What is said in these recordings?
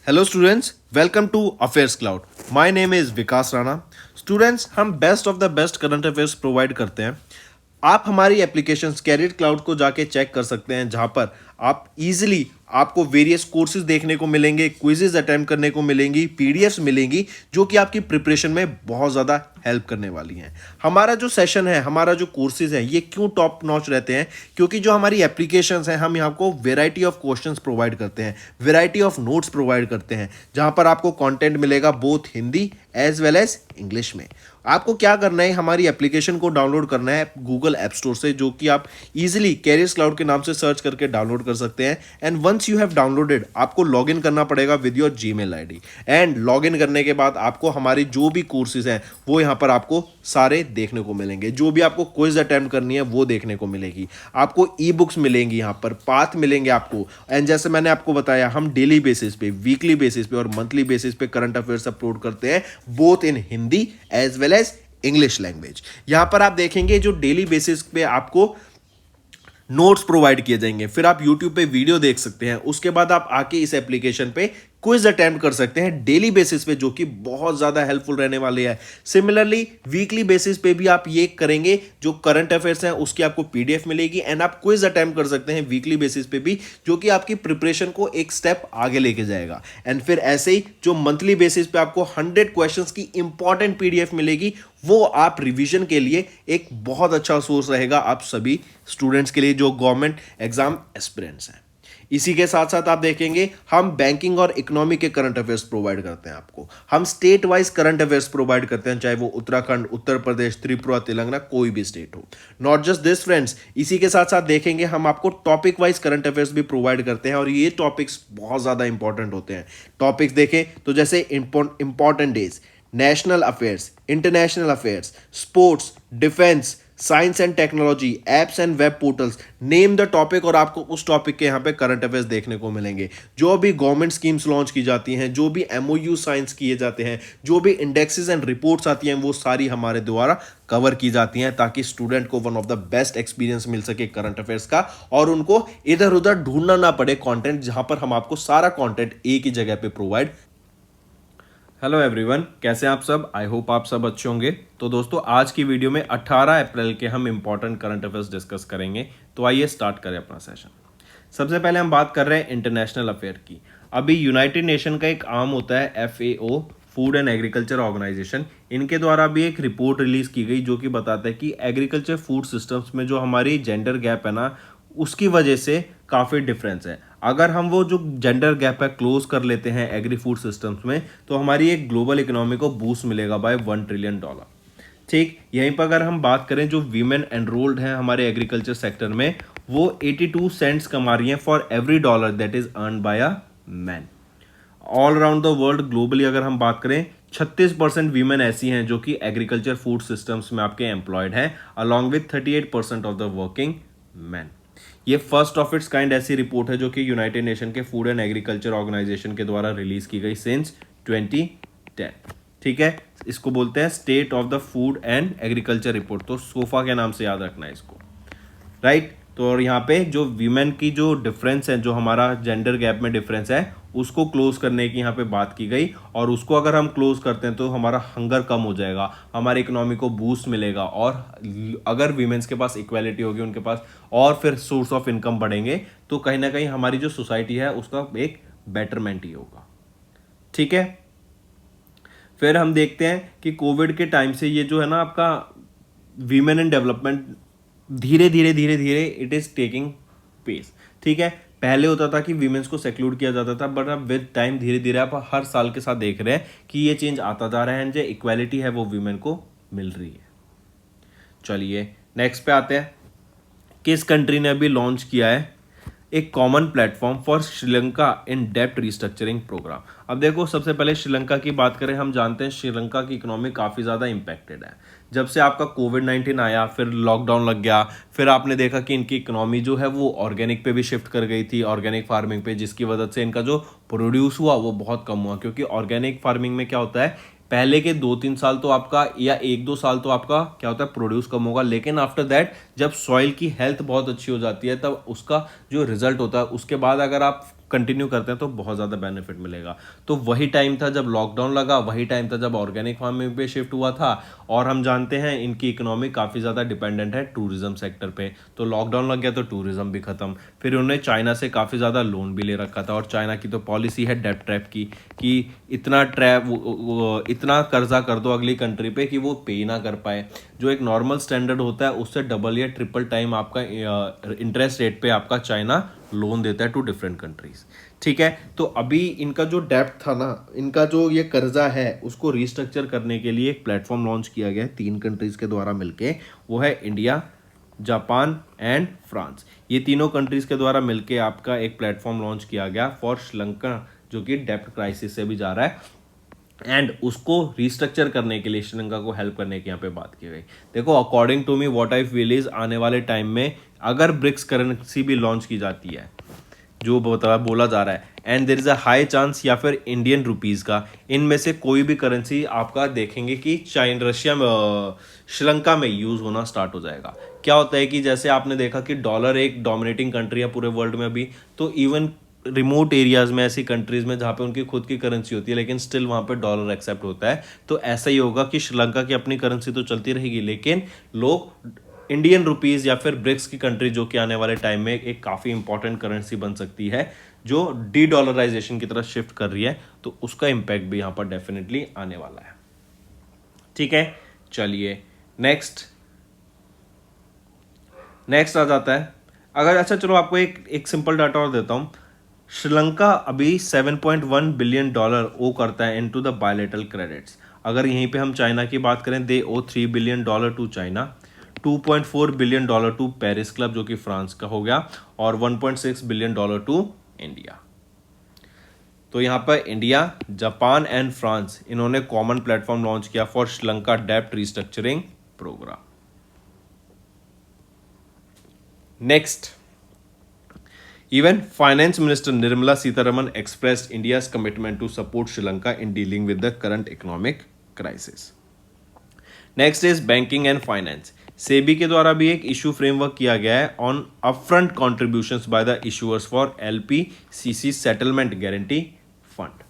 Hello students, welcome to affairs cloud. My name is Vikas Rana. Students, हम best of the best current affairs provide करते हैं। आप हमारी application career cloud को जाके चेक कर सकते हैं, जहां पर आप इजीली आपको वेरियस कोर्सेज देखने को मिलेंगे, क्विजेज अटेम्प्ट करने को मिलेंगी, पीडीएफ्स मिलेंगी जो कि आपकी प्रिपरेशन में बहुत ज़्यादा हेल्प करने वाली हैं। हमारा जो सेशन है, हमारा जो कोर्सेज है, ये क्यों टॉप नॉच रहते हैं? क्योंकि जो हमारी एप्लीकेशंस हैं, हम यहाँ को वेराइटी ऑफ क्वेश्चंस प्रोवाइड करते हैं, वेराइटी ऑफ नोट्स प्रोवाइड करते हैं, जहाँ पर आपको कंटेंट मिलेगा both Hindi as well as English में। आपको क्या करना है, हमारी एप्लीकेशन को डाउनलोड करना है गूगल ऐप स्टोर से, जो कि आप इजीली कैरियर्स क्लाउड के नाम से सर्च करके डाउनलोड कर सकते हैं। And once you have downloaded, आपको लॉगिन करना पड़ेगा with your Gmail ID. And login करने के बाद आपको हमारी जो भी कोर्सेज हैं वो यहाँ पर आपको सारे देखने को मिलेंगे। जो भी आपको क्विज अटेम्प्ट करनी है वो देखने को मिलेगी। आपको ई बुक्स मिलेंगी, यहाँ पर पाथ मिलेंगे आपको। एंड जैसे मैंने आपको बताया, हम डेली बेसिस पे, वीकली बेसिस पे और मंथली बेसिस पे करंट अफेयर्स अपलोड करते हैं, both in Hindi as well as English language. यहां पर आप देखेंगे जो डेली बेसिस पे आपको नोट्स प्रोवाइड किए जाएंगे, फिर आप यूट्यूब पे वीडियो देख सकते हैं, उसके बाद आप आके इस एप्लीकेशन पे क्विज अटेम्प्ट कर सकते हैं डेली बेसिस पे, जो कि बहुत ज़्यादा हेल्पफुल रहने वाले हैं। सिमिलरली वीकली बेसिस पे भी आप ये करेंगे, जो करंट अफेयर्स हैं उसकी आपको पीडीएफ मिलेगी एंड आप क्विज अटेम्प्ट कर सकते हैं वीकली बेसिस पे भी, जो कि आपकी प्रिपरेशन को एक स्टेप आगे लेके जाएगा। एंड फिर ऐसे ही जो मंथली बेसिस पे आपको 100 क्वेश्चंस की इंपॉर्टेंट पीडीएफ मिलेगी, वो आप रिवीजन के लिए एक बहुत अच्छा सोर्स रहेगा आप सभी स्टूडेंट्स के लिए जो गवर्नमेंट एग्जाम एस्पिरेंट्स हैं। इसी के साथ साथ आप देखेंगे, हम बैंकिंग और इकोनॉमी के करंट अफेयर्स प्रोवाइड करते हैं आपको। हम state wise current affairs provide करते हैं, चाहे वो उत्तराखंड, उत्तर प्रदेश, त्रिपुरा, तेलंगाना, कोई भी स्टेट हो। नॉट जस्ट दिस फ्रेंड्स, इसी के साथ साथ देखेंगे हम आपको टॉपिक वाइज करंट अफेयर्स भी प्रोवाइड करते हैं, और ये टॉपिक्स बहुत ज़्यादा इंपॉर्टेंट होते हैं। टॉपिक्स देखें तो जैसे important days, national affairs, international affairs, sports, defence, science and technology, apps and web portals, name the topic, और आपको उस टॉपिक के यहाँ पे करंट अफेयर्स देखने को मिलेंगे। जो भी गवर्नमेंट स्कीम्स लॉन्च की जाती हैं, जो भी एमओयू साइंस किए जाते हैं, जो भी इंडेक्सेस एंड रिपोर्ट्स आती हैं, वो सारी हमारे द्वारा कवर की जाती हैं, ताकि स्टूडेंट को one of the best experience मिल सके करंट अफेयर्स का, और उनको इधर उधर ढूंढना ना पड़े कंटेंट, जहां पर हम आपको सारा कंटेंट एक ही जगह पे प्रोवाइड। हेलो एवरीवन, कैसे हैं आप सब? आई होप आप सब अच्छे होंगे। तो दोस्तों, आज की वीडियो में 18 अप्रैल के हम इंपॉर्टेंट करंट अफेयर्स डिस्कस करेंगे। तो आइए स्टार्ट करें अपना सेशन। सबसे पहले हम बात कर रहे हैं इंटरनेशनल अफेयर की। अभी यूनाइटेड नेशन का एक आर्म होता है FAO, food and agriculture organisation, इनके द्वारा भी एक रिपोर्ट रिलीज की गई जो कि बताता है कि एग्रीकल्चर फूड सिस्टम्स में जो हमारी जेंडर गैप है ना, उसकी वजह से काफ़ी डिफरेंस है। अगर हम वो जो जेंडर गैप है क्लोज कर लेते हैं एग्री फूड सिस्टम्स में, तो हमारी एक ग्लोबल इकोनॉमी को बूस्ट मिलेगा बाय $1 ट्रिलियन। ठीक, यहीं पर अगर हम बात करें, जो वीमेन एनरोल्ड हैं हमारे एग्रीकल्चर सेक्टर में, वो 82 सेंट्स कमा रही हैं for every dollar that is earn by a man. All around the world globally अगर हम बात करें, 36% वीमेन ऐसी हैं जो कि एग्रीकल्चर फूड सिस्टम्स में आपके एम्प्लॉयड हैं, along with 38% of the working man. ये फर्स्ट ऑफ इट्स काइंड ऐसी रिपोर्ट है जो कि यूनाइटेड नेशन के फूड एंड एग्रीकल्चर ऑर्गेनाइजेशन के द्वारा रिलीज की गई सिंस 2010। ठीक है, इसको बोलते हैं state of the food and agriculture report. तो सोफा के नाम से याद रखना है इसको, राइट। तो और यहाँ पे जो वीमेन की जो डिफरेंस है, जो हमारा जेंडर गैप में डिफरेंस है, उसको क्लोज करने की यहाँ पे बात की गई। और उसको अगर हम क्लोज करते हैं तो हमारा हंगर कम हो जाएगा, हमारी इकोनॉमी को बूस्ट मिलेगा, और अगर वीमेंस के पास इक्वालिटी होगी उनके पास, और फिर सोर्स ऑफ इनकम बढ़ेंगे, तो कहीं ना कहीं हमारी जो सोसाइटी है उसका एक बेटरमेंट ही होगा। ठीक है, फिर हम देखते हैं कि कोविड के टाइम से ये जो है ना आपका वीमेन इन डेवलपमेंट, धीरे धीरे धीरे धीरे इट इज टेकिंग पेस। ठीक है, पहले होता था कि वीमेंस को सेक्लूड किया जाता था, बट अब विद टाइम धीरे धीरे आप हर साल के साथ देख रहे हैं कि ये चेंज आता जा रहा है, एंड जो इक्वालिटी है वो वीमेन को मिल रही है। चलिए नेक्स्ट पे आते हैं। किस कंट्री ने अभी लॉन्च किया है एक common platform for Sri Lanka in डेप्ट रिस्ट्रक्चरिंग प्रोग्राम? अब देखो, सबसे पहले श्रीलंका की बात करें, हम जानते हैं श्रीलंका की इकोनॉमी काफ़ी ज़्यादा इंपैक्टेड है। जब से आपका कोविड-19 आया, फिर लॉकडाउन लग गया, फिर आपने देखा कि इनकी इकोनॉमी जो है वो ऑर्गेनिक पे भी शिफ्ट कर गई थी, ऑर्गेनिक फार्मिंग पे, जिसकी वजह से इनका जो प्रोड्यूस हुआ वो बहुत कम हुआ। क्योंकि ऑर्गेनिक फार्मिंग में क्या होता है, पहले के 2-3 साल तो आपका, या 1-2 साल तो आपका क्या होता है, प्रोड्यूस कम होगा, लेकिन आफ्टर दैट जब सॉइल की हेल्थ बहुत अच्छी हो जाती है, तब उसका जो रिजल्ट होता है, उसके बाद अगर आप कंटिन्यू करते हैं तो बहुत ज़्यादा बेनिफिट मिलेगा। तो वही टाइम था जब लॉकडाउन लगा, वही टाइम था जब ऑर्गेनिक फार्मिंग पे शिफ्ट हुआ था। और हम जानते हैं इनकी इकोनॉमी काफ़ी ज़्यादा डिपेंडेंट है टूरिज्म सेक्टर पे। तो लॉकडाउन लग गया तो टूरिज्म भी ख़त्म। फिर उन्होंने चाइना से काफ़ी ज़्यादा लोन भी ले रखा था, और चाइना की तो पॉलिसी है डेब्ट ट्रैप की, कि इतना कर्जा कर दो अगली कंट्री पे कि वो पे ना कर पाए। जो एक नॉर्मल स्टैंडर्ड होता है उससे डबल या ट्रिपल टाइम आपका इंटरेस्ट रेट पे आपका चाइना लोन देता है टू डिफरेंट कंट्रीज। ठीक है, तो अभी इनका जो डेब्ट था ना, इनका जो ये कर्जा है उसको रिस्ट्रक्चर करने के लिए एक प्लेटफॉर्म लॉन्च किया गया है 3 कंट्रीज के द्वारा मिलके। वो है इंडिया, जापान एंड फ्रांस। ये तीनों कंट्रीज के द्वारा मिलके आपका एक प्लेटफॉर्म लॉन्च किया गया फॉर श्रीलंका, जो कि डेब्ट क्राइसिस से भी जा रहा है, एंड उसको रिस्ट्रक्चर करने के लिए श्रीलंका को हेल्प करने की यहाँ पे बात की गई। देखो, according to me what I feel is, आने वाले टाइम में अगर ब्रिक्स करेंसी भी लॉन्च की जाती है जो बोला जा रहा है, and there is a high chance, या फिर इंडियन रुपीज़ का, इनमें से कोई भी करेंसी आपका देखेंगे कि रशिया में श्रीलंका में यूज़ होना स्टार्ट हो जाएगा। क्या होता है कि जैसे आपने देखा कि डॉलर एक डोमिनेटिंग कंट्री है पूरे वर्ल्ड में अभी, तो इवन रिमोट एरियाज में, ऐसी कंट्रीज में जहाँ पे उनकी खुद की करेंसी होती है लेकिन स्टिल वहाँ पे डॉलर एक्सेप्ट होता है, तो ऐसा ही होगा कि श्रीलंका की अपनी करेंसी तो चलती रहेगी लेकिन लोग इंडियन रुपीज़ या फिर ब्रिक्स की कंट्री, जो कि आने वाले टाइम में एक काफ़ी इंपॉर्टेंट करेंसी बन सकती है जो डी डॉलराइजेशन की तरफ शिफ्ट कर रही है, तो उसका इम्पैक्ट भी यहाँ पर डेफिनेटली आने वाला है। ठीक है, चलिए नेक्स्ट आ जाता है। अगर अच्छा चलो आपको एक सिंपल डाटा और देता हूँ। श्रीलंका अभी $7.1 बिलियन ओ करता है इनटू द बायलैटरल क्रेडिट्स। अगर यहीं पे हम चाइना की बात करें, they owe $3 billion to China, $2.4 billion to Paris club जो कि फ्रांस का हो गया, और $1.6 बिलियन टू इंडिया। तो यहाँ पर इंडिया, जापान एंड फ्रांस, इन्होंने कॉमन प्लेटफॉर्म लॉन्च किया फॉर श्रीलंका डेब्ट restructuring programme. Next, even Finance Minister Nirmala Sitharaman expressed India's commitment to support Sri Lanka in dealing with the current economic crisis. Next is banking and finance. SEBI के द्वारा भी एक issue framework किया गया है on upfront contributions by the issuers for LPCC settlement guarantee fund.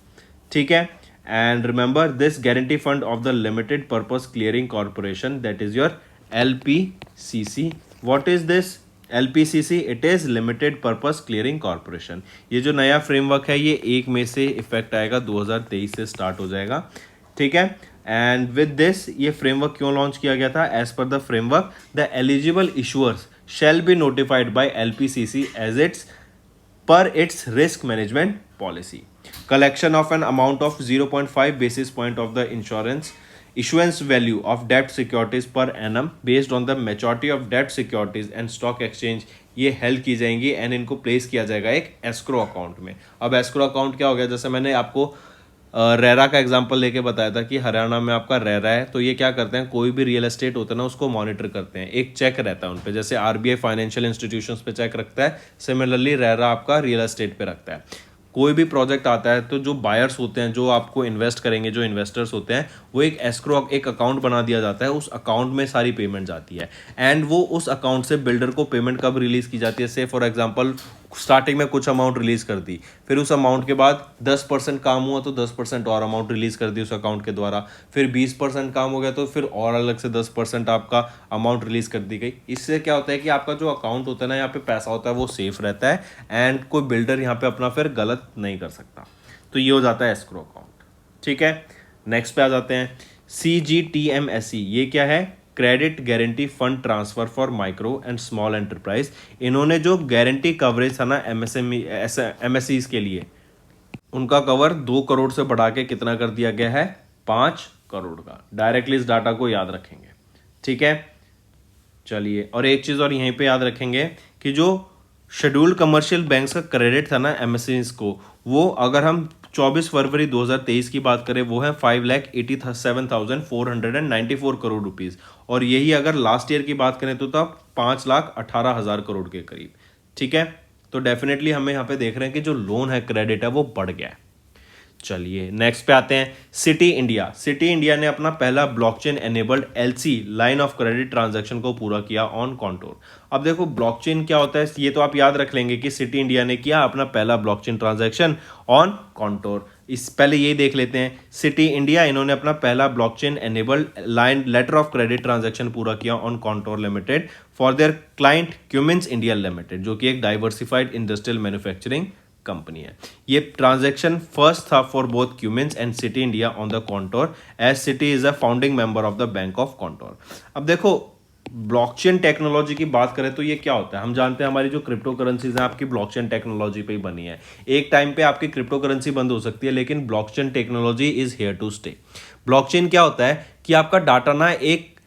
ठीक है, and remember this guarantee fund of the limited purpose clearing corporation, that is your LPCC. What is this LPCC? It is limited purpose clearing corporation. ये जो नया framework है ये 1 मई से effect आएगा, 2023 से स्टार्ट हो जाएगा। ठीक है, एंड विद दिस ये फ्रेमवर्क क्यों लॉन्च किया गया था? As per the framework the eligible issuers shall be notified by LPCC as it's per its risk management policy. Collection of an amount of 0.5 basis point of the issuance value of debt securities per annum based on the maturity of debt securities and stock exchange, ये help की जाएंगी and इनको place किया जाएगा एक escrow account में। अब escrow account क्या हो गया? जैसे मैंने आपको रेरा का एग्जांपल लेके बताया था कि हरियाणा में आपका रेरा है, तो ये क्या करते हैं, कोई भी रियल एस्टेट होता है ना उसको मॉनिटर करते हैं, एक चेक रहता है उन पे, जैसे आरबीआई फाइनेंशियल इंस्टीट्यूशंस पे चेक रखता है, सिमिलरली रेरा आपका रियल एस्टेट पे रखता है। कोई भी प्रोजेक्ट आता है तो जो बायर्स होते हैं, जो आपको इन्वेस्ट करेंगे, जो इन्वेस्टर्स होते हैं, वो एक अकाउंट बना दिया जाता है, उस अकाउंट में सारी पेमेंट जाती है एंड वो उस अकाउंट से बिल्डर को पेमेंट कब रिलीज की जाती है? से फॉर एग्जांपल स्टार्टिंग में कुछ अमाउंट रिलीज कर दी, फिर उस अमाउंट के बाद 10% काम हुआ तो 10% और अमाउंट रिलीज कर दी उस अकाउंट के द्वारा, फिर 20% काम हो गया तो फिर और अलग से 10% आपका अमाउंट रिलीज कर दी गई। इससे क्या होता है कि आपका जो अकाउंट होता है ना, यहाँ पे पैसा होता है वो सेफ रहता है एंड कोई बिल्डर यहाँ पे अपना फिर गलत नहीं कर सकता। तो ये हो जाता है एस्क्रो अकाउंट। ठीक है, नेक्स्ट पे आ जाते हैं। CGTMSE, ये क्या है? Credit guarantee fund transfer for micro and small enterprise. इन्होंने जो गारंटी कवरेज था ना MSEs के लिए, उनका कवर 2 करोड़ से बढ़ा के कितना कर दिया गया है? 5 करोड़ का। डायरेक्टली इस डाटा को याद रखेंगे। ठीक है, चलिए, और एक चीज और यहीं पे याद रखेंगे कि जो शेड्यूल्ड कमर्शियल बैंक्स का क्रेडिट था ना MSEs को, वो अगर हम 24 फरवरी 2023 की बात करें, वो है 5,87,494 करोड़ रुपीस, और यही अगर लास्ट ईयर की बात करें तो तब 5,18,000 करोड़ के करीब। ठीक है, तो डेफिनेटली हमें यहाँ पे देख रहे हैं कि जो लोन है, क्रेडिट है, वो बढ़ गया है। चलिए नेक्स्ट पे आते हैं। City India. सिटी इंडिया ने अपना पहला blockchain enabled LC line of credit transaction को पूरा किया ऑन कॉन्टोर। अब देखो ब्लॉकचेन क्या होता है, ये तो आप याद रख लेंगे कि सिटी इंडिया ने किया अपना पहला ब्लॉकचेन ट्रांजैक्शन ऑन कॉन्टोर। इस पहले यही देख लेते हैं। सिटी इंडिया इन्होंने अपना पहला blockchain enabled line letter of credit transaction पूरा किया on Contour limited for their client Cummins India limited, जो कि एक डाइवर्सिफाइड इंडस्ट्रियल मैन्युफैक्चरिंग कंपनी है। ये ट्रांजैक्शन फर्स्ट था for both Cummins and Citi India on the Contour, as Citi is a founding member of the bank of Contour. अब देखो blockchain technology की बात करें तो ये क्या होता है, हम जानते हैं हमारी जो क्रिप्टो करेंसीज हैं आपकी ब्लॉकचेन टेक्नोलॉजी पे ही बनी है। एक टाइम पे आपकी क्रिप्टो करेंसी बंद हो सकती है, लेकिन blockchain technology is here to stay. Blockchain क्या होता है कि आपका डाटा ना एक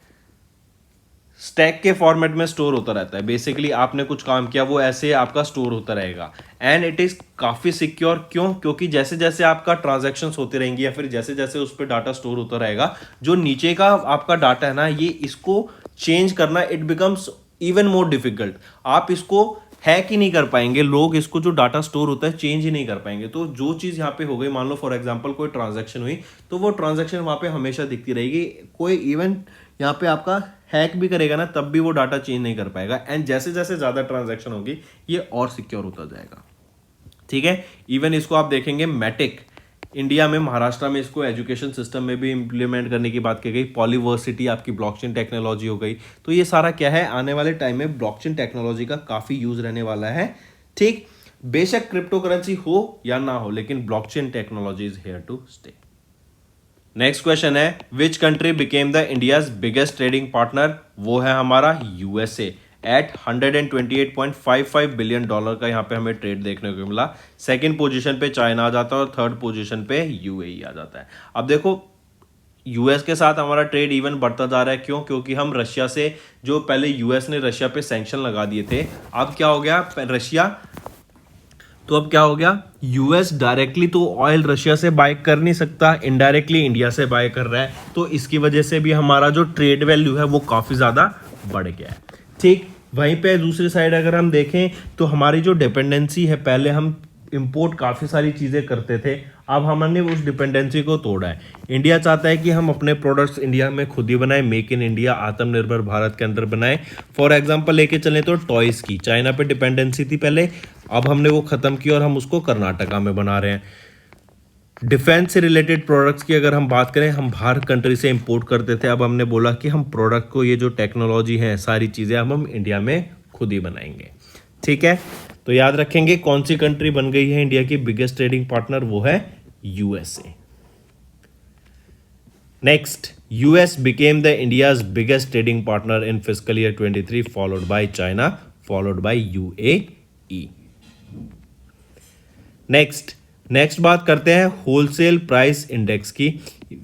स्टैक के फॉर्मेट में स्टोर होता रहता है। बेसिकली आपने कुछ काम किया वो ऐसे आपका स्टोर होता रहेगा एंड इट इज काफी सिक्योर। क्यों? क्योंकि जैसे जैसे आपका ट्रांजैक्शंस होती रहेंगी या फिर जैसे जैसे उस पर डाटा स्टोर होता रहेगा, जो नीचे का आपका डाटा है ना, ये इसको चेंज करना it becomes even more difficult. आप इसको हैक ही नहीं कर पाएंगे, लोग इसको जो डाटा स्टोर होता है चेंज ही नहीं कर पाएंगे। तो जो चीज़ यहाँ पे हो गई, मान लो फॉर एग्जांपल कोई ट्रांजैक्शन हुई तो वो ट्रांजैक्शन वहाँ पे हमेशा दिखती रहेगी। कोई इवन यहाँ पे आपका हैक भी करेगा ना तब भी वो डाटा चेंज नहीं कर पाएगा। एंड जैसे जैसे ज़्यादा ट्रांजैक्शन होगी ये और सिक्योर होता जाएगा। ठीक है, इवन इसको आप देखेंगे मैटिक इंडिया में, महाराष्ट्र में इसको एजुकेशन सिस्टम में भी इंप्लीमेंट करने की बात की गई। पॉलीवर्सिटी आपकी ब्लॉकचेन टेक्नोलॉजी हो गई। तो ये सारा क्या है, आने वाले टाइम में ब्लॉकचेन टेक्नोलॉजी का काफ़ी यूज रहने वाला है। ठीक, बेशक क्रिप्टो करेंसी हो या ना हो, लेकिन blockchain technology is here to stay. Next question है, which country became the India's biggest trading partner? वो है हमारा यूएसए एट $128.55 बिलियन का यहाँ पे हमें ट्रेड देखने को मिला। सेकंड पोजीशन पे चाइना आ जाता है और थर्ड पोजीशन पे यूएई आ जाता है। अब देखो यूएस के साथ हमारा ट्रेड इवन बढ़ता जा रहा है। क्यों? क्योंकि हम रशिया से, जो पहले यूएस ने रशिया पे सैंक्शन लगा दिए थे, अब क्या हो गया रशिया, तो अब क्या हो गया, यूएस डायरेक्टली तो ऑयल रशिया से बाय कर नहीं सकता, इनडायरेक्टली इंडिया से बाय कर रहा है। तो इसकी वजह से भी हमारा जो ट्रेड वैल्यू है वो काफ़ी ज़्यादा बढ़ गया है। ठीक, वहीं पे दूसरी साइड अगर हम देखें तो हमारी जो डिपेंडेंसी है, पहले हम इंपोर्ट काफ़ी सारी चीज़ें करते थे, अब हमने उस डिपेंडेंसी को तोड़ा है। इंडिया चाहता है कि हम अपने प्रोडक्ट्स इंडिया में खुद ही बनाएं, मेक इन इंडिया, आत्मनिर्भर भारत के अंदर बनाएं। फॉर एग्जांपल लेके चलें तो टॉयज़ की चाइना पे डिपेंडेंसी थी पहले, अब हमने वो ख़त्म की और हम उसको कर्नाटका में बना रहे हैं। डिफेंस से रिलेटेड प्रोडक्ट्स की अगर हम बात करें, हम बाहर कंट्री से इंपोर्ट करते थे, अब हमने बोला कि हम प्रोडक्ट को, ये जो टेक्नोलॉजी है, सारी चीज़ें हम इंडिया में खुद ही बनाएंगे। ठीक है, तो याद रखेंगे कौन सी कंट्री बन गई है इंडिया की बिगेस्ट ट्रेडिंग पार्टनर, वो है USA. Next, US became the India's biggest trading partner in fiscal year 23 followed by China followed by UAE. Next बात करते हैं होलसेल प्राइस इंडेक्स की।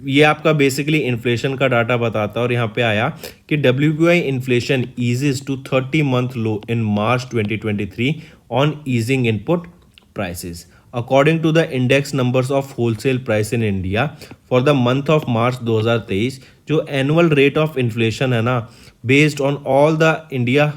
ये आपका बेसिकली इन्फ्लेशन का डाटा बताता है और यहाँ पे आया कि WPI inflation eases to 30-month low in March 2023 on easing input prices. According to the index numbers of wholesale price in India for the month of March 2023, जो एनुअल रेट ऑफ इन्फ्लेशन है ना, based on all the India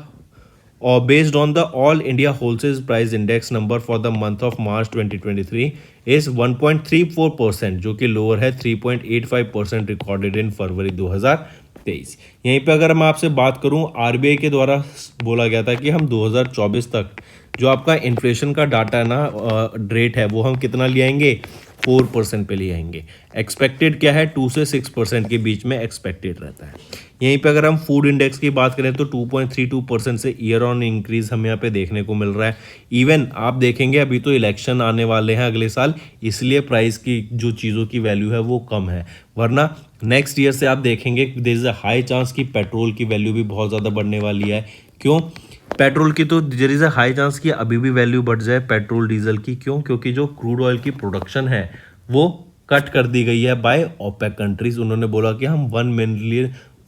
or based on the all India wholesale price index number for the month of March 2023 is 1.34%, जो कि lower है 3.85% recorded in फरवरी 2023। यहीं पे अगर मैं आपसे बात करूं, आरबीआई के द्वारा बोला गया था कि हम 2024 तक जो आपका इन्फ्लेशन का डाटा है ना, रेट है, वो हम कितना ले आएंगे, 4% पे ले आएंगे। एक्सपेक्टेड क्या है, 2 से 6% के बीच में एक्सपेक्टेड रहता है। यहीं पे अगर हम फूड इंडेक्स की बात करें तो 2.32% से ईयर ऑन इंक्रीज हमें यहाँ पे देखने को मिल रहा है। इवन आप देखेंगे अभी तो इलेक्शन आने वाले हैं अगले साल, इसलिए प्राइस की जो चीज़ों की वैल्यू है वो कम है, वरना नेक्स्ट ईयर से आप देखेंगे there is a high chance कि पेट्रोल की वैल्यू भी बहुत ज़्यादा बढ़ने वाली है। क्यों? पेट्रोल की तो there is a high chance कि अभी भी वैल्यू बढ़ जाए पेट्रोल डीजल की। क्यों? क्योंकि जो क्रूड ऑयल की प्रोडक्शन है वो कट कर दी गई है बाय ओपेक कंट्रीज। उन्होंने बोला कि हम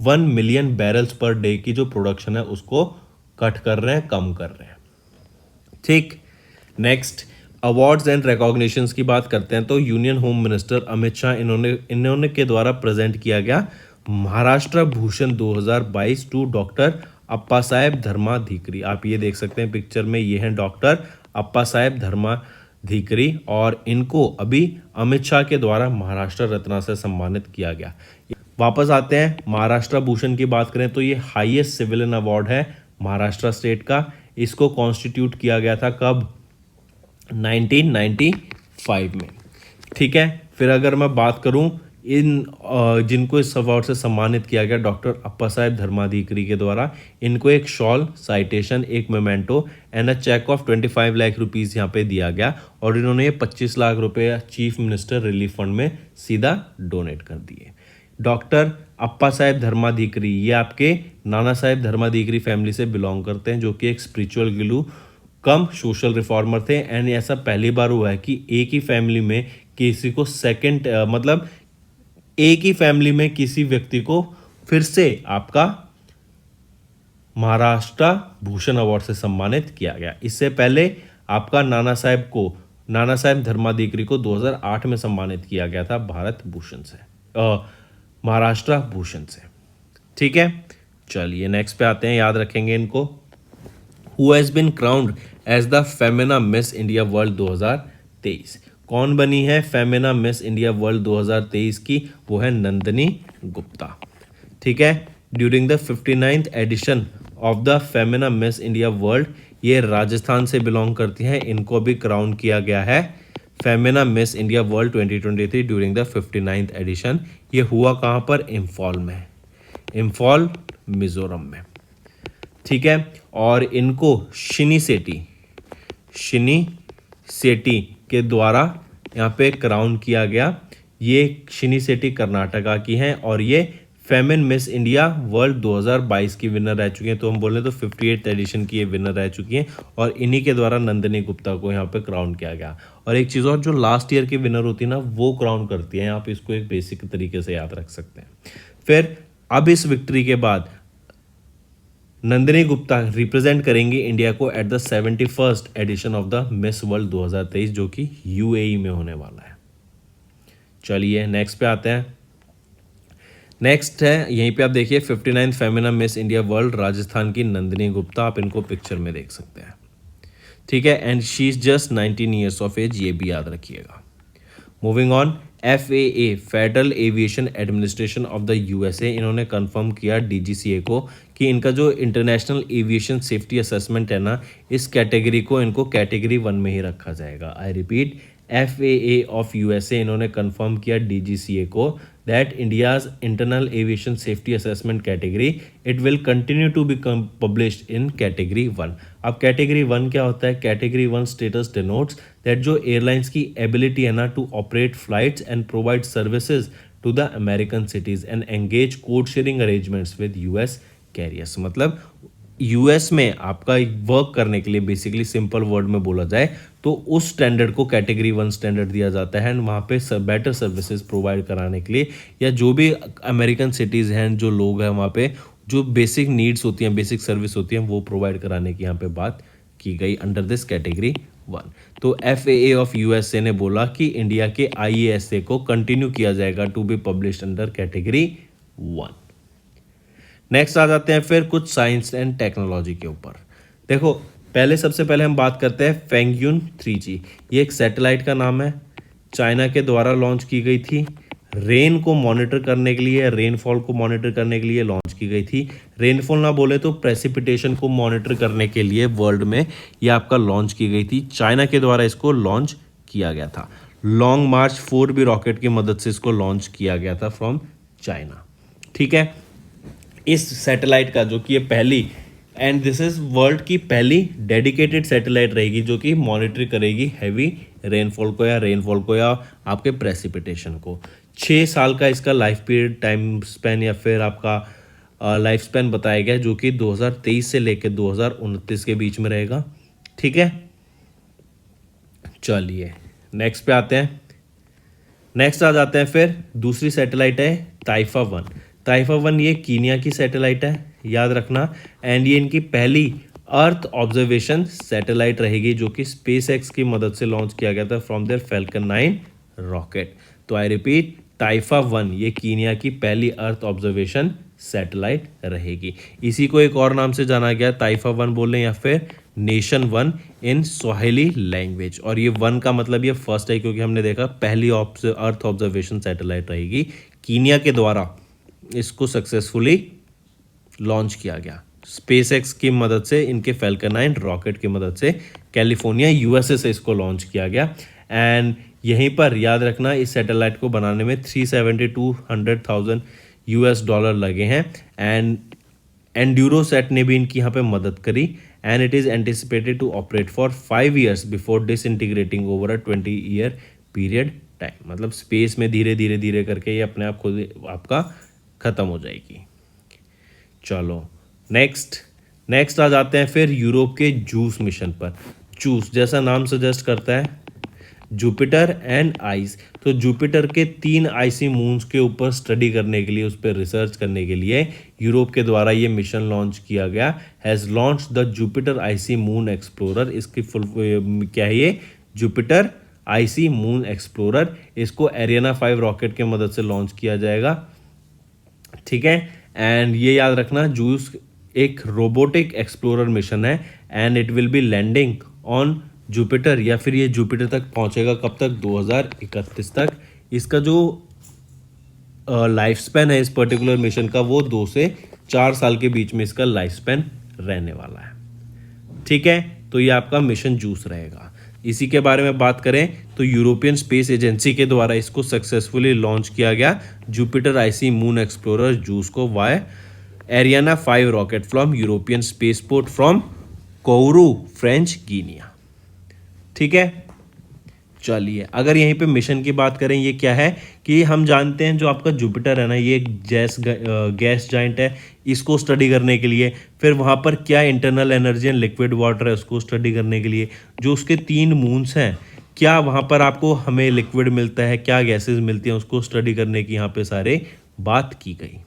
1 मिलियन बैरल्स पर डे की जो प्रोडक्शन है उसको कट कर रहे हैं, कम कर रहे हैं। ठीक, नेक्स्ट अवार्ड्स एंड रिकॉग्निशंस की बात करते हैं तो union home minister Amit Shah इन्होंने के द्वारा प्रेजेंट किया गया महाराष्ट्र भूषण 2022 टू डॉक्टर अप्पा साहेब धर्माधिकारी। आप ये देख सकते हैं पिक्चर में, ये हैं डॉक्टर अप्पा साहेब धीकरी, और इनको अभी अमित शाह के द्वारा महाराष्ट्र रत्न से सम्मानित किया गया। वापस आते हैं महाराष्ट्र भूषण की बात करें तो ये हाईएस्ट सिविलियन अवार्ड है महाराष्ट्र स्टेट का। इसको कॉन्स्टिट्यूट किया गया था कब? 1995 में। ठीक है, फिर अगर मैं बात करूं जिनको इस अवार्ड से सम्मानित किया गया डॉक्टर अप्पा साहेब धर्माधिकारी के द्वारा, इनको एक शॉल, साइटेशन, एक memento and a cheque of 25 lakh rupees यहाँ पे दिया गया, और इन्होंने ये 25 लाख रुपए चीफ मिनिस्टर रिलीफ फंड में सीधा डोनेट कर दिए। डॉक्टर अप्पा साहेब धर्माधिकारी ये आपके नाना साहेब धर्माधिकारी फैमिली से बिलोंग करते हैं, जो कि एक स्पिरिचुअल गिलू कम सोशल रिफॉर्मर थे। एंड ऐसा पहली बार हुआ है कि एक ही फैमिली में किसी को मतलब एक ही फैमिली में किसी व्यक्ति को फिर से आपका महाराष्ट्र भूषण अवार्ड से सम्मानित किया गया। इससे पहले आपका नाना साहेब धर्माधिकारी को 2008 में सम्मानित किया गया था महाराष्ट्र भूषण से। ठीक है, चलिए नेक्स्ट पे आते हैं, याद रखेंगे इनको। Who has been crowned as the Femina Miss India World 2023? कौन बनी है फेमिना मिस इंडिया वर्ल्ड 2023 की? वो है नंदिनी गुप्ता। ठीक है, during the 59th edition of the Femina Miss India World, ये राजस्थान से बिलोंग करती हैं, इनको भी क्राउन किया गया है Femina Miss India World 2023 during the 59th edition. ये हुआ कहाँ पर? इम्फॉल में, इम्फॉल मिजोरम में। ठीक है, और इनको शिनी सेठी के द्वारा यहाँ पे क्राउन किया गया। ये शिनी सेठी कर्नाटका की हैं और ये फेमिन मिस इंडिया वर्ल्ड 2022 की विनर रह चुकी हैं। तो हम बोले तो 58th एडिशन की ये विनर रह चुकी हैं, और इन्हीं के द्वारा नंदिनी गुप्ता को यहाँ पे क्राउन किया गया। और एक चीज़ और, जो लास्ट ईयर की विनर होती है ना, वो क्राउन करती है। आप इसको एक बेसिक तरीके से याद रख सकते हैं। फिर अब इस विक्ट्री के बाद नंदिनी गुप्ता रिप्रेजेंट करेंगी इंडिया को at the 71st edition of the Miss World 2023, जो कि यूएई में होने वाला है। चलिए नेक्स्ट पे आते हैं। नेक्स्ट है, यहीं पे आप देखिए 59th Femina Miss India world Rajasthan की नंदिनी गुप्ता, आप इनको पिक्चर में देख सकते हैं। ठीक है, and she is just 19 years of age, ये भी याद रखिएगा। Moving on, FAA federal aviation administration of the USA, इन्होंने कंफर्म किया DGCA को कि इनका जो इंटरनेशनल एविएशन सेफ्टी असेसमेंट है ना, इस कैटेगरी को इनको कैटेगरी 1 में ही रखा जाएगा। I repeat, FAA of USA इन्होंने कंफर्म किया DGCA को that India's internal aviation safety assessment category it will continue to be published in category 1। अब कैटेगरी 1 क्या होता है? कैटेगरी 1 स्टेटस डिनोट्स दैट जो एयरलाइंस की एबिलिटी है ना to operate flights and provide services to the American cities and engage code sharing arrangements with US carriers. मतलब US में आपका वर्क करने के लिए, बेसिकली सिंपल वर्ड में बोला जाए तो, उस स्टैंडर्ड को कैटेगरी 1 स्टैंडर्ड दिया जाता है। एंड वहाँ पे बेटर सर्विसेज प्रोवाइड कराने के लिए, या जो भी अमेरिकन सिटीज़ हैं, जो लोग हैं वहाँ पे, जो बेसिक नीड्स होती हैं, बेसिक सर्विस होती हैं, वो प्रोवाइड कराने की यहाँ पे बात की गई अंडर दिस कैटेगरी 1। तो FAA ऑफ USA ने बोला कि इंडिया के IASA को कंटिन्यू किया जाएगा to be published under category 1। Next आ जाते हैं फिर कुछ साइंस एंड टेक्नोलॉजी के ऊपर। देखो, सबसे पहले हम बात करते हैं फेंगयुन 3G। ये एक सैटेलाइट का नाम है, चाइना के द्वारा लॉन्च की गई थी। रेन को मॉनिटर करने के लिए, रेनफॉल को मॉनिटर करने के लिए लॉन्च की गई थी। रेनफॉल ना बोले तो प्रेसिपिटेशन को मॉनिटर करने के लिए वर्ल्ड में ये आपका लॉन्च की गई थी। चाइना के द्वारा इसको लॉन्च किया गया था। लॉन्ग मार्च 4B रॉकेट की मदद से इसको लॉन्च किया गया था फ्रॉम चाइना। ठीक है, इस सैटेलाइट का जो कि ये पहली एंड दिस इज वर्ल्ड की पहली डेडिकेटेड सैटेलाइट रहेगी जो कि मॉनिटर करेगी हैवी रेनफॉल को या आपके प्रेसिपिटेशन को। 6 साल का इसका लाइफ पीरियड, टाइम स्पैन या फिर आपका लाइफ स्पैन बताया गया, जो कि 2023 से लेकर 2029 के बीच में रहेगा। ठीक है, चलिए नेक्स्ट पे आते हैं। नेक्स्ट आ जाते हैं फिर दूसरी सैटेलाइट है ताइफा 1। ताइफा 1 ये कीनिया की सैटेलाइट है, याद रखना। एंड ये इनकी पहली अर्थ ऑब्जर्वेशन सैटेलाइट रहेगी जो कि SpaceX की मदद से लॉन्च किया गया था फ्रॉम देयर फैल्कन 9 रॉकेट। तो आई रिपीट, ताइफा 1 ये कीनिया की पहली अर्थ ऑब्जर्वेशन सैटेलाइट रहेगी। इसी को एक और नाम से जाना गया, ताइफा 1 बोलें या फिर nation one in Swahili language. और ये वन का मतलब ये फर्स्ट है, क्योंकि हमने देखा पहली अर्थ ऑब्जर्वेशन सैटेलाइट रहेगी। कीनिया के द्वारा इसको सक्सेसफुली लॉन्च किया गया स्पेसएक्स की मदद से, इनके फैल्कन 9 रॉकेट की मदद से कैलिफोर्निया यूएसए से इसको लॉन्च किया गया। एंड यहीं पर याद रखना इस सैटेलाइट को बनाने में 370,000 यूएस डॉलर लगे हैं। एंड एंड्यूरोसैट ने भी इनकी यहाँ पे मदद करी। And it is anticipated to operate for 5 years before disintegrating over a 20-year period time. मतलब स्पेस में धीरे धीरे धीरे करके ये अपने आप खुद आपका ख़त्म हो जाएगी। चलो नेक्स्ट आ जाते हैं फिर यूरोप के जूस मिशन पर। जूस जैसा नाम सजेस्ट करता है, जुपिटर एंड आइस। तो जुपिटर के 3 आइसी मून्स के ऊपर स्टडी करने के लिए, उस पर रिसर्च करने के लिए यूरोप के द्वारा ये मिशन लॉन्च किया गया। Has launch the Jupiter icy moon explorer. इसकी फुल क्या है ये? Jupiter icy moon explorer. इसको एरियाना 5 रॉकेट के मदद से लॉन्च किया जाएगा, ठीक है। एंड ये याद रखना जूस एक रोबोटिक एक्सप्लोरर मिशन है and it will be landing on Jupiter, या फिर ये जुपिटर तक पहुंचेगा कब तक? 2031 तक। इसका जो लाइफ स्पैन है इस पर्टिकुलर मिशन का, वो 2 से 4 साल के बीच में इसका लाइफ स्पैन रहने वाला है, ठीक है। तो ये आपका मिशन जूस रहेगा। इसी के बारे में बात करें तो यूरोपियन स्पेस एजेंसी के द्वारा इसको सक्सेसफुली लॉन्च किया गया, Jupiter icy moon explorer JUICE को via Ariane 5 rocket from European spaceport from Kourou, French Guiana, ठीक है। चलिए अगर यहीं पे मिशन की बात करें, ये क्या है कि हम जानते हैं जो आपका जुपिटर है ना, ये एक गैस जाइंट है। इसको स्टडी करने के लिए फिर वहाँ पर क्या internal energy and liquid water है, उसको स्टडी करने के लिए जो उसके 3 मून्स हैं, क्या वहाँ पर आपको हमें लिक्विड मिलता है, क्या गैसेस मिलती हैं, उसको स्टडी करने की यहाँ पे सारे बात की गई।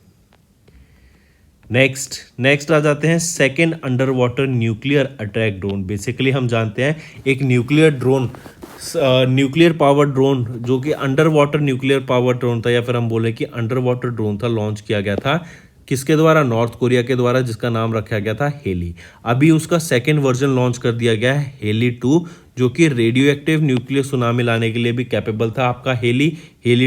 नेक्स्ट आ जाते हैं second under water nuclear attack drone. Basically हम जानते हैं एक न्यूक्लियर पावर ड्रोन जो कि under water nuclear power drone था, या फिर हम बोले कि अंडर वाटर ड्रोन था, लॉन्च किया गया था किसके द्वारा? नॉर्थ कोरिया के द्वारा, जिसका नाम रखा गया था हेली। अभी उसका सेकेंड वर्जन लॉन्च कर दिया गया है, हेली 2, जो कि रेडियो एक्टिव न्यूक्लियर सुनामी लाने के लिए भी कैपेबल था। आपका हेली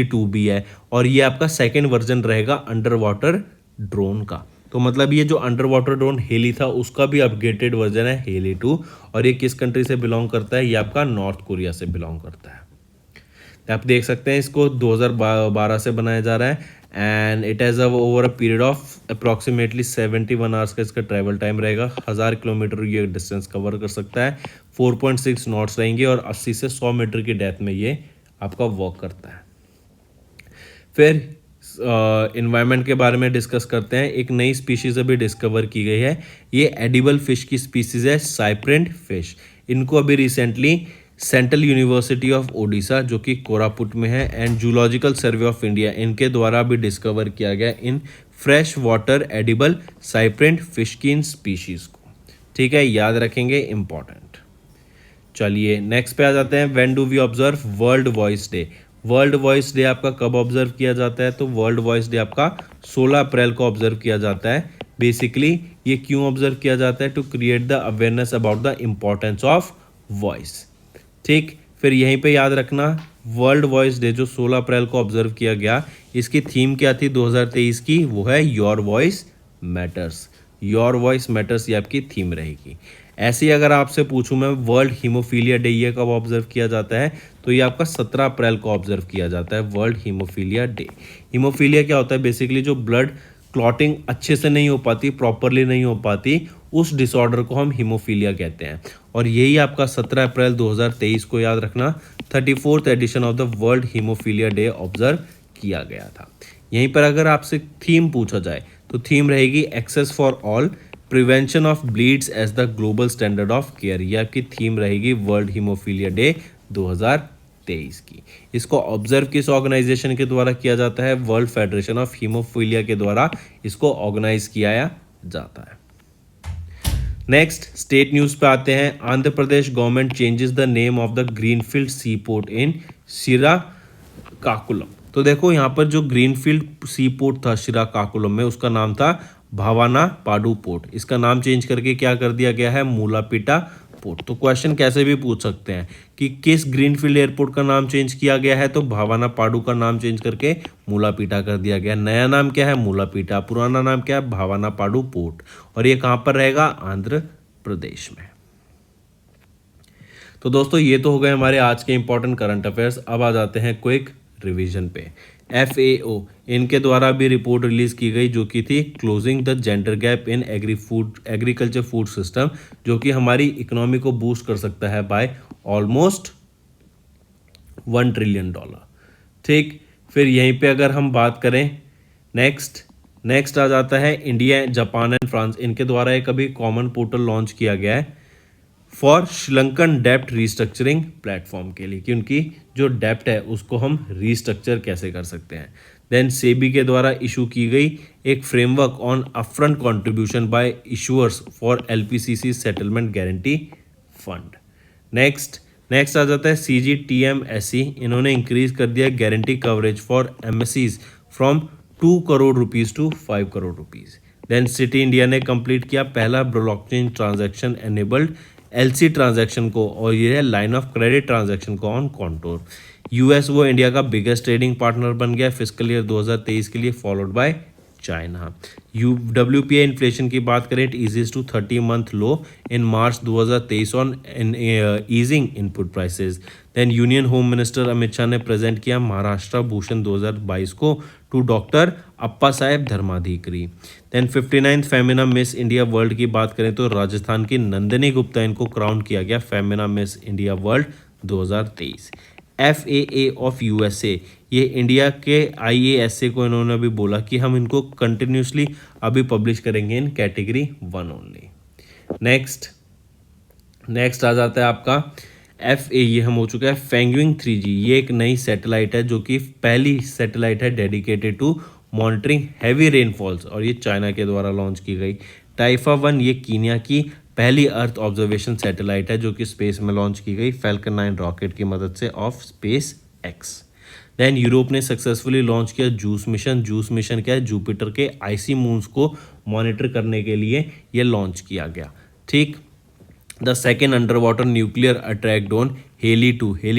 2 भी है, और ये आपका सेकेंड वर्जन रहेगा अंडर वाटर ड्रोन का। तो मतलब ये जो अंडर वाटर ड्रोन हेली था उसका भी अपग्रेडेड वर्जन है हेली 2। और ये किस कंट्री से बिलोंग करता है? ये आपका नॉर्थ कोरिया से बिलोंग करता है। तो आप देख सकते हैं इसको 2012 से बनाया जा रहा है and it has over a period of approximately 71 hours का इसका ट्रैवल टाइम रहेगा। 1000 किलोमीटर ये डिस्टेंस कवर कर सकता है। 4.6 नॉट्स रहेंगे और 80 से 100 मीटर की डेप्थ में ये आपका वर्क करता है। फिर इन्वायरमेंट के बारे में डिस्कस करते हैं। एक नई स्पीशीज़ अभी डिस्कवर की गई है, ये एडिबल फिश की स्पीशीज़ है, साइप्रेंट फिश। इनको अभी recently central university of Odisha जो कि कोरापुट में है and zoological survey of India, इनके द्वारा भी डिस्कवर किया गया इन fresh water edible cyprinid fish की इन स्पीशीज़ को, ठीक है, याद रखेंगे, इंपॉर्टेंट। चलिए नेक्स्ट पे आ जाते हैं। When do we observe World voice Day? World voice day आपका कब ऑब्जर्व किया जाता है? तो वर्ल्ड वॉइस डे आपका 16 अप्रैल को ऑब्जर्व किया जाता है। बेसिकली ये क्यों ऑब्जर्व किया जाता है? To create the awareness about the importance of voice, ठीक। फिर यहीं पे याद रखना वर्ल्ड वॉइस डे जो 16 अप्रैल को ऑब्जर्व किया गया, इसकी थीम क्या थी 2023 की? वो है your voice matters. Your voice matters ये आपकी थीम रहेगी। ऐसे ही अगर आपसे पूछूं मैं वर्ल्ड हीमोफीलिया डे ये कब ऑब्जर्व किया जाता है? तो ये आपका 17 अप्रैल को ऑब्जर्व किया जाता है, वर्ल्ड हीमोफीलिया डे। हीमोफीलिया क्या होता है? बेसिकली जो ब्लड क्लॉटिंग अच्छे से नहीं हो पाती, प्रॉपरली नहीं हो पाती, उस डिसऑर्डर को हम हीमोफीलिया कहते हैं। और यही आपका 17 अप्रैल 2023 को याद रखना 34th edition of the World Haemophilia Day observe किया गया था। यहीं पर अगर आपसे थीम पूछा जाए तो थीम रहेगी access for all, prevention of bleeds as the global standard of care. ये आपकी थीम रहेगी वर्ल्ड हीमोफीलिया डे 2023 की। इसको ऑब्जर्व किस ऑर्गेनाइजेशन के द्वारा किया जाता है? वर्ल्ड फेडरेशन ऑफ हीमोफीलिया के द्वारा इसको ऑर्गेनाइज किया जाता है। नेक्स्ट स्टेट न्यूज़ पे आते हैं। Andhra Pradesh government changes the name of the greenfield sea port in Srikakulam. तो देखो यहाँ पर जो ग्रीनफील्ड सी पोर्ट था श्रीकाकुलम में, उसका नाम था भावाना पाडू पोर्ट, इसका नाम चेंज करके क्या कर दिया गया है, मूलापिटा पोर्ट। तो क्वेश्चन कैसे भी पूछ सकते हैं कि किस ग्रीनफील्ड एयरपोर्ट का नाम चेंज किया गया है, तो भावाना पाडू का नाम चेंज करके मूलापिटा कर दिया गया। नया नाम क्या है, मूलापिटा। पुराना नाम क्या है, भावाना पाडू पोर्ट। और ये कहाँ पर रहेगा, आंध्र प्रदेश में। तो दोस्तों ये तो हो गए हमारे आज के इंपॉर्टेंट करंट अफेयर्स। अब आ जाते हैं क्विक रिवीजन पे। FAO इनके द्वारा भी रिपोर्ट रिलीज की गई जो कि थी closing the gender gap in agriculture food system, जो कि हमारी इकोनॉमी को बूस्ट कर सकता है बाय ऑलमोस्ट $1 ट्रिलियन। ठीक, फिर यहीं पे अगर हम बात करें नेक्स्ट आ जाता है इंडिया, जापान एंड फ्रांस, इनके द्वारा एक अभी कॉमन पोर्टल लॉन्च किया गया है फॉर श्रीलंकन डेप्ट रिस्ट्रक्चरिंग प्लेटफॉर्म के लिए, कि उनकी जो डेप्ट है उसको हम रिस्ट्रक्चर कैसे कर सकते हैं। देन सेबी के द्वारा इशू की गई एक framework on upfront contribution by issuers for LPCC settlement guarantee fund. Next आ जाता है CGTMSE, इन्होंने इंक्रीज कर दिया guarantee coverage for MSEs from 2 crore rupees to 5 crore rupees. Then Citi India ने कंप्लीट किया पहला blockchain transaction enabled LC transaction को, और ये है लाइन ऑफ क्रेडिट ट्रांजैक्शन को ऑन कॉन्टोर। US वो इंडिया का बिगेस्ट ट्रेडिंग पार्टनर बन गया फिस्कल ईयर 2023 के लिए, followed by China. WPI inflation की बात करें, it eases to 30-month low in March 2023 on easing input prices. Then union home minister Amit Shah ने प्रेजेंट किया महाराष्ट्र भूषण 2022 को to doctor Appa Saheb Dharmadhikari. Then 59th Femina Miss India World की बात करें तो राजस्थान की नंदिनी गुप्ता इनको क्राउन किया गया Femina Miss India World 2023। FAA of USA, ये इंडिया के IASA को इन्होंने अभी बोला कि हम इनको कंटिन्यूसली अभी पब्लिश करेंगे इन कैटेगरी 1 ओनली। नेक्स्ट आ जाता है आपका FA, ये हम हो चुका है फेंगुइंग 3G, ये एक नई सैटेलाइट है जो कि पहली सैटेलाइट है dedicated to monitoring heavy rainfalls, और ये चाइना के द्वारा लॉन्च की गई। टाइफा 1 ये कीनिया की पहली अर्थ ऑब्जर्वेशन सैटेलाइट है जो कि स्पेस में लॉन्च की गई फैल्कन 9 रॉकेट की मदद से of SpaceX. Then Europe ने सक्सेसफुली लॉन्च किया जूस मिशन क्या है, जुपिटर के आइसी मून्स को मॉनिटर करने के लिए ये लॉन्च किया गया। ठीक, the second under water nuclear attack drone Haeil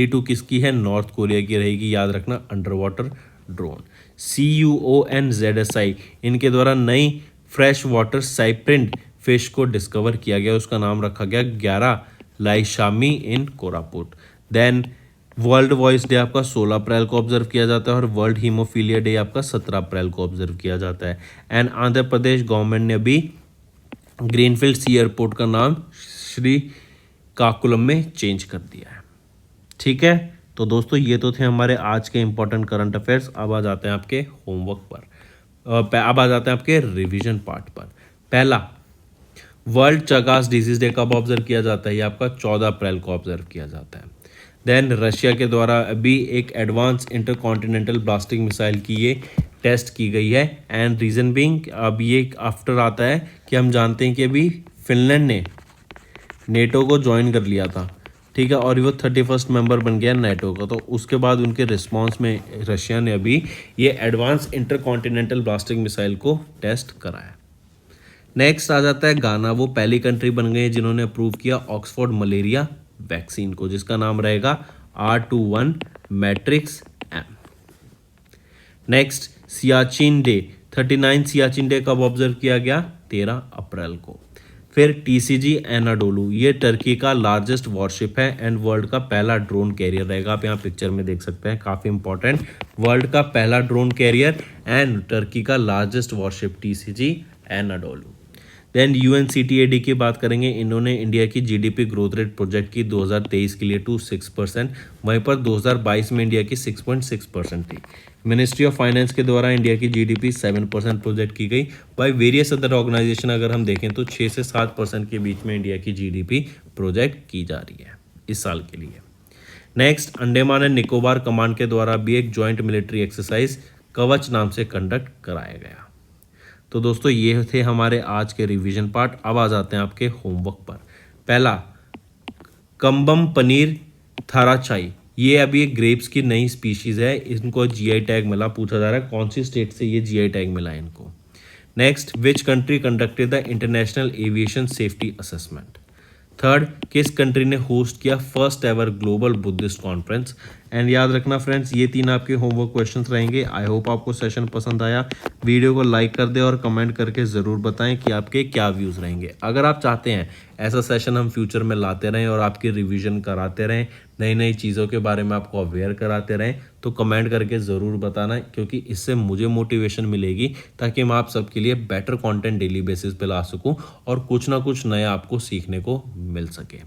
2 किसकी है, नॉर्थ कोरिया की रहेगी, याद रखना, अंडर वाटर ड्रोन। CUONZSI इनके द्वारा नई फ्रेश वाटर साइप्रिंट फिश को डिस्कवर किया गया, उसका नाम रखा गया 11 Laishrami in Koraput. Then world voice day आपका 16 अप्रैल को ऑब्जर्व किया जाता है, और वर्ल्ड हीमोफीलिया डे आपका 17 अप्रैल को ऑब्जर्व किया जाता है। एंड आंध्र प्रदेश गवर्नमेंट ने अभी ग्रीनफील्ड सी एयरपोर्ट का नाम श्री काकुलम में चेंज कर दिया है। ठीक है, तो दोस्तों ये तो थे हमारे आज के इंपॉर्टेंट करंट अफेयर्स। अब आ जाते हैं आपके होमवर्क पर, अब आ जाते हैं आपके रिवीजन पार्ट पर। पहला, वर्ल्ड चगास डिजीज डे कब ऑब्जर्व किया जाता है, ये आपका 14 अप्रैल को ऑब्जर्व किया जाता है। देन रशिया के द्वारा अभी एक एडवांस इंटरकॉन्टिनेंटल ब्लास्टिंग मिसाइल की ये टेस्ट की गई है, एंड रीजन बीइंग अब ये आफ्टर आता है कि हम जानते हैं कि अभी फिनलैंड ने नेटो को ज्वाइन कर लिया था, ठीक है, और वो 31st मेंबर बन गया नेटो का। तो उसके बाद उनके रिस्पांस में रशिया ने अभी ये एडवांस इंटरकॉन्टिनेंटल ब्लास्टिंग मिसाइल को टेस्ट कराया। नेक्स्ट आ जाता है गाना, वो पहली कंट्री बन गई जिन्होंने अप्रूव किया ऑक्सफोर्ड मलेरिया वैक्सीन को, जिसका नाम रहेगा R21 matrix M। Next Siachen day, 39 Siachen day कब ऑब्जर्व किया गया, 13 अप्रैल को। फिर TCG एनाडोलू, ये टर्की का लार्जेस्ट वॉरशिप है एंड वर्ल्ड का पहला ड्रोन कैरियर रहेगा। आप यहाँ पिक्चर में देख सकते हैं, काफ़ी इंपॉर्टेंट, वर्ल्ड का पहला ड्रोन कैरियर एंड टर्की का लार्जेस्ट वॉरशिप TCG एनाडोलू। देन UNCTAD की बात करेंगे, इन्होंने इंडिया की GDP ग्रोथ रेट प्रोजेक्ट की 2023 के लिए टू 6%, वहीं पर 2022 में इंडिया की 6.6% थी। मिनिस्ट्री ऑफ फाइनेंस के द्वारा इंडिया की GDP 7% प्रोजेक्ट की गई। बाय वेरियस अदर ऑर्गेनाइजेशन अगर हम देखें तो 6 से 7% के बीच में इंडिया की GDP प्रोजेक्ट की जा रही है इस साल के लिए। Next, Andaman and Nicobar command के द्वारा भी एक ज्वाइंट मिलिट्री एक्सरसाइज कवच नाम से कंडक्ट कराया गया। तो दोस्तों ये थे हमारे आज के रिवीजन पार्ट। अब आ जाते हैं आपके होमवर्क पर। पहला, कम्बम पनीर थाराचाई, ये अभी एक ग्रेप्स की नई स्पीशीज़ है, इनको GI टैग मिला। पूछा जा रहा है कौन सी स्टेट से ये GI टैग मिला है इनको। Next, which country conducted the international aviation safety assessment. Third, किस कंट्री ने होस्ट किया first ever global Buddhist conference. And याद रखना फ्रेंड्स, ये 3 आपके होमवर्क क्वेश्चंस रहेंगे। आई होप आपको सेशन पसंद आया। वीडियो को लाइक कर दें और कमेंट करके ज़रूर बताएं कि आपके क्या व्यूज़ रहेंगे। अगर आप चाहते हैं ऐसा सेशन हम फ्यूचर में लाते रहें और आपकी रिवीजन कराते रहें, नई नई चीज़ों के बारे में आपको अवेयर कराते रहें, तो कमेंट करके ज़रूर बताना, क्योंकि इससे मुझे मोटिवेशन मिलेगी ताकि मैं आप सबके लिए बेटर कंटेंट डेली बेसिस पे ला सकूं और कुछ ना कुछ नया आपको सीखने को मिल सके।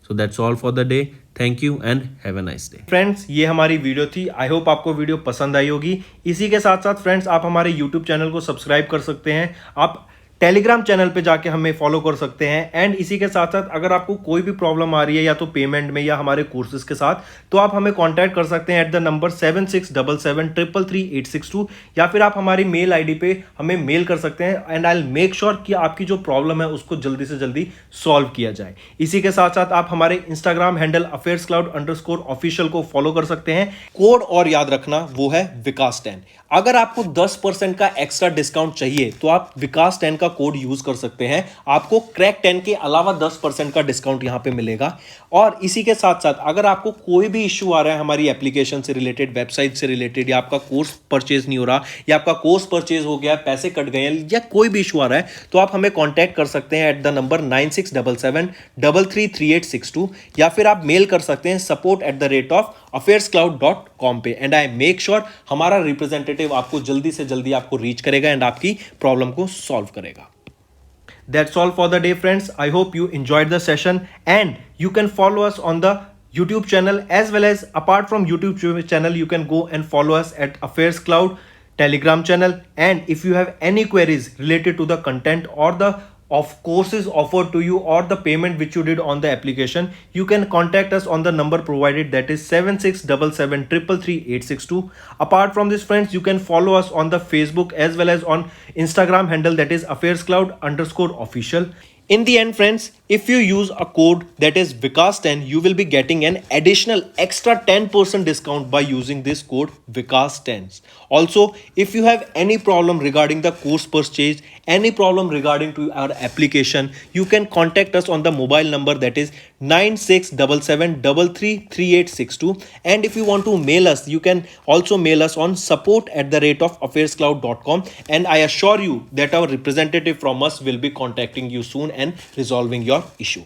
So that's all for the day. Thank you and have a nice day. Friends, ये हमारी वीडियो थी। आई होप आपको वीडियो पसंद आई होगी। इसी के साथ साथ फ्रेंड्स, आप हमारे यूट्यूब चैनल को सब्सक्राइब कर सकते हैं। आप टेलीग्राम चैनल पे जाके हमें फॉलो कर सकते हैं। एंड इसी के साथ साथ अगर आपको कोई भी प्रॉब्लम आ रही है या तो पेमेंट में या हमारे कोर्सेज के साथ, तो आप हमें कांटेक्ट कर सकते हैं एट द नंबर 7677333862, या फिर आप हमारी मेल आईडी पे हमें मेल कर सकते हैं। And I will make sure कि आपकी जो प्रॉब्लम है उसको जल्दी से जल्दी सॉल्व किया जाए। इसी के साथ साथ आप हमारे इंस्टाग्राम हैंडल affairscloud_official को फॉलो कर सकते हैं। कोड और याद रखना, वो है विकास10। अगर आपको 10% का एक्स्ट्रा डिस्काउंट चाहिए तो आप विकास10 का कोड यूज कर सकते हैं। आपको क्रैक 10 के अलावा 10% का डिस्काउंट यहां पे मिलेगा। और इसी के साथ साथ अगर आपको कोई भी इश्यू आ रहा है हमारी एप्लीकेशन से रिलेटेड, वेबसाइट से रिलेटेड, या आपका कोर्स परचेज नहीं हो रहा, या आपका कोर्स परचेज हो गया, पैसे कट गए हैं, या कोई भी इशू आ रहा है, तो आप हमें कॉन्टैक्ट कर सकते हैं एट द नंबर 9677333862, या फिर आप मेल कर सकते हैं support@affairscloud.com पे। एंड आई मेक श्योर हमारा रिप्रेजेंटेटिव आपको जल्दी से जल्दी आपको रीच करेगा एंड आपकी प्रॉब्लम को सॉल्व करेगा। That's all for the day, friends. I hope you enjoyed the session, and you can follow us on the YouTube channel, as well as apart from YouTube channel, you can go and follow us at Affairs Cloud Telegram channel. And if you have any queries related to the content or the of courses offered to you or the payment which you did on the application, you can contact us on the number provided, that is 7677333862. Apart from this friends, you can follow us on the Facebook as well as on Instagram handle, that is affairscloud_official. In the end friends, if you use a code that is Vikas10, you will be getting an additional extra 10% discount by using this code Vikas10. Also, if you have any problem regarding the course purchase, any problem regarding to our application, you can contact us on the mobile number, that is 9677333862. And if you want to mail us, you can also mail us on support@affairscloud.com, and I assure you that our representative from us will be contacting you soon and resolving your issue.